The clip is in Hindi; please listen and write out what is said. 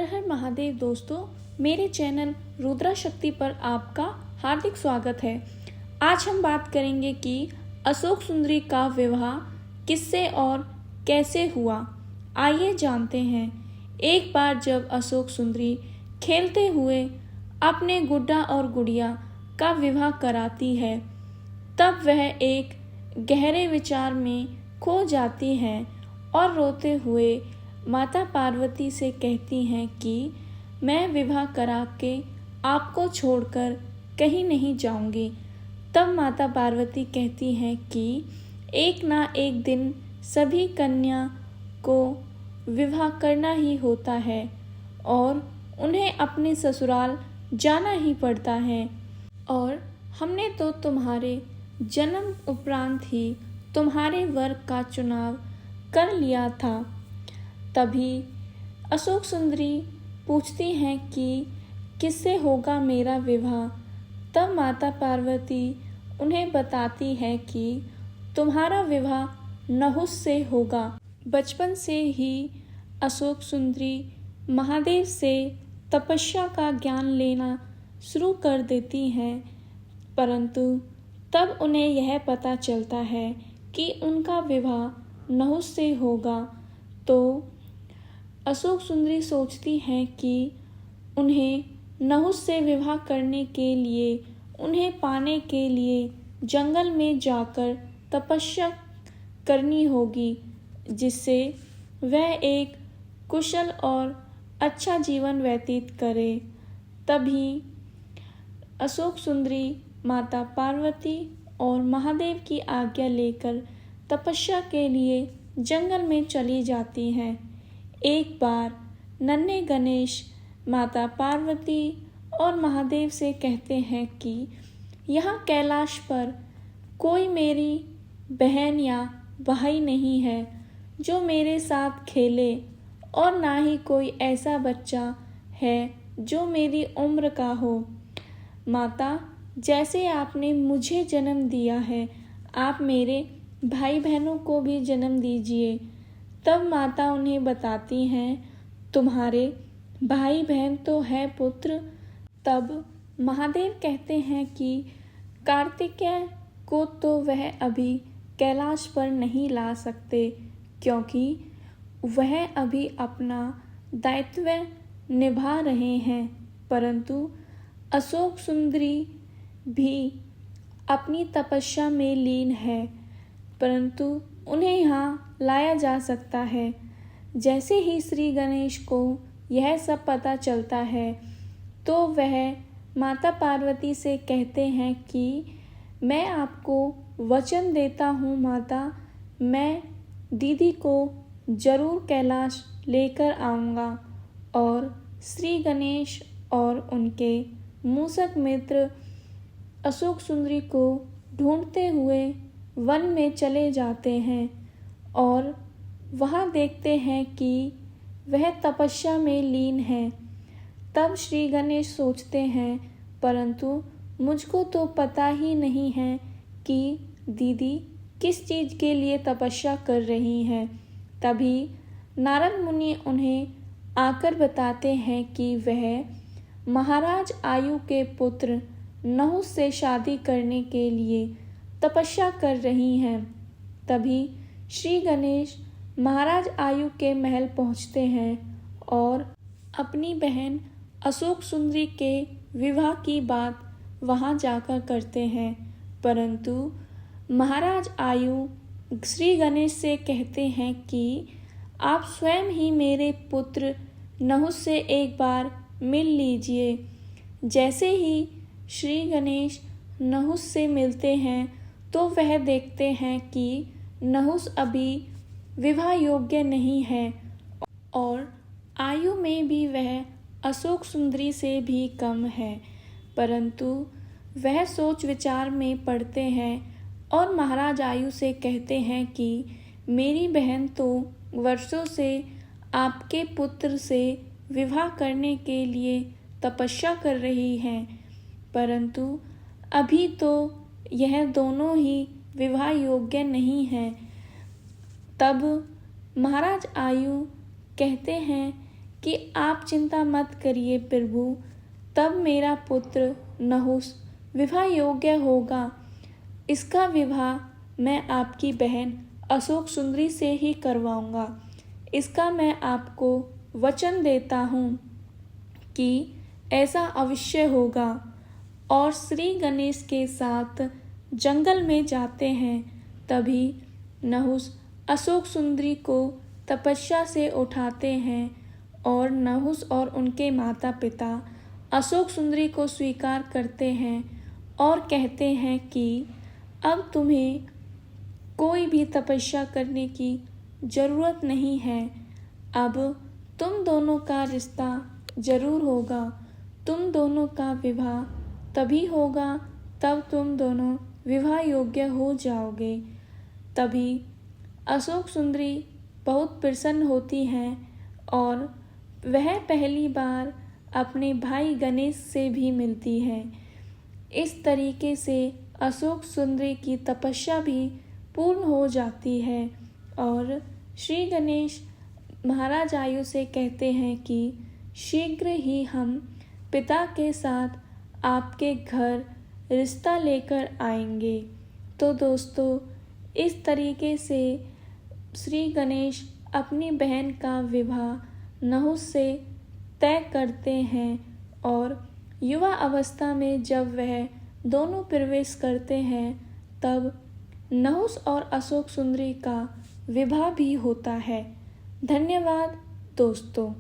हर महादेव दोस्तों, मेरे चैनल रुद्रा शक्ति पर आपका हार्दिक स्वागत है। आज हम बात करेंगे कि अशोक सुंदरी का विवाह किससे और कैसे हुआ। आइए जानते हैं। एक बार जब अशोक सुंदरी खेलते हुए अपने गुड्डा और गुड़िया का विवाह कराती है, तब वह एक गहरे विचार में खो जाती है और रोते हुए माता पार्वती से कहती हैं कि मैं विवाह करा के आपको छोड़कर कहीं नहीं जाऊंगी। तब माता पार्वती कहती हैं कि एक ना एक दिन सभी कन्या को विवाह करना ही होता है और उन्हें अपने ससुराल जाना ही पड़ता है, और हमने तो तुम्हारे जन्म उपरांत ही तुम्हारे वर का चुनाव कर लिया था। तभी अशोक सुंदरी पूछती हैं कि किससे होगा मेरा विवाह। तब माता पार्वती उन्हें बताती है कि तुम्हारा विवाह नहुस से होगा। बचपन से ही अशोक सुंदरी महादेव से तपस्या का ज्ञान लेना शुरू कर देती हैं, परंतु तब उन्हें यह पता चलता है कि उनका विवाह नहुस से होगा। तो अशोक सुंदरी सोचती हैं कि उन्हें नहुस से विवाह करने के लिए, उन्हें पाने के लिए जंगल में जाकर तपस्या करनी होगी, जिससे वह एक कुशल और अच्छा जीवन व्यतीत करे। तभी अशोक सुंदरी माता पार्वती और महादेव की आज्ञा लेकर तपस्या के लिए जंगल में चली जाती हैं। एक बार नन्हे गणेश माता पार्वती और महादेव से कहते हैं कि यहाँ कैलाश पर कोई मेरी बहन या भाई नहीं है जो मेरे साथ खेले, और ना ही कोई ऐसा बच्चा है जो मेरी उम्र का हो। माता, जैसे आपने मुझे जन्म दिया है, आप मेरे भाई बहनों को भी जन्म दीजिए। तब माता उन्हें बताती हैं, तुम्हारे भाई बहन तो है पुत्र। तब महादेव कहते हैं कि कार्तिकेय को तो वह अभी कैलाश पर नहीं ला सकते, क्योंकि वह अभी अपना दायित्व निभा रहे हैं, परंतु अशोक सुंदरी भी अपनी तपस्या में लीन है, परंतु उन्हें यहाँ लाया जा सकता है। जैसे ही श्री गणेश को यह सब पता चलता है, तो वह माता पार्वती से कहते हैं कि मैं आपको वचन देता हूँ माता, मैं दीदी को जरूर कैलाश लेकर आऊँगा। और श्री गणेश और उनके मूषक मित्र अशोक सुंदरी को ढूंढते हुए वन में चले जाते हैं और वहाँ देखते हैं कि वह तपस्या में लीन है। तब श्री गणेश सोचते हैं, परंतु मुझको तो पता ही नहीं है कि दीदी किस चीज़ के लिए तपस्या कर रही हैं। तभी नारद मुनि उन्हें आकर बताते हैं कि वह महाराज आयु के पुत्र नहुस से शादी करने के लिए तपस्या कर रही हैं। तभी श्री गणेश महाराज आयु के महल पहुंचते हैं और अपनी बहन अशोक सुंदरी के विवाह की बात वहां जाकर करते हैं, परंतु महाराज आयु श्री गणेश से कहते हैं कि आप स्वयं ही मेरे पुत्र नहुस से एक बार मिल लीजिए। जैसे ही श्री गणेश नहुस से मिलते हैं, तो वह देखते हैं कि नहुस अभी विवाह योग्य नहीं है और आयु में भी वह अशोक सुंदरी से भी कम है, परंतु वह सोच विचार में पड़ते हैं और महाराज आयु से कहते हैं कि मेरी बहन तो वर्षों से आपके पुत्र से विवाह करने के लिए तपस्या कर रही हैं, परंतु अभी तो यह दोनों ही विवाह योग्य नहीं हैं। तब महाराज आयु कहते हैं कि आप चिंता मत करिए प्रभु, तब मेरा पुत्र नहुस विवाह योग्य होगा। इसका विवाह मैं आपकी बहन अशोक सुंदरी से ही करवाऊंगा। इसका मैं आपको वचन देता हूँ कि ऐसा अवश्य होगा। और श्री गणेश के साथ जंगल में जाते हैं। तभी नहुस अशोक सुंदरी को तपस्या से उठाते हैं और नहुस और उनके माता पिता अशोक सुंदरी को स्वीकार करते हैं और कहते हैं कि अब तुम्हें कोई भी तपस्या करने की ज़रूरत नहीं है। अब तुम दोनों का रिश्ता जरूर होगा। तुम दोनों का विवाह तभी होगा तब तुम दोनों विवाह योग्य हो जाओगे। तभी अशोक सुंदरी बहुत प्रसन्न होती हैं और वह पहली बार अपने भाई गणेश से भी मिलती है। इस तरीके से अशोक सुंदरी की तपस्या भी पूर्ण हो जाती है और श्री गणेश महाराज आयु से कहते हैं कि शीघ्र ही हम पिता के साथ आपके घर रिश्ता लेकर आएंगे। तो दोस्तों, इस तरीके से श्री गणेश अपनी बहन का विवाह नहुस से तय करते हैं और युवा अवस्था में जब वह दोनों प्रवेश करते हैं तब नहुस और अशोक सुंदरी का विवाह भी होता है। धन्यवाद दोस्तों।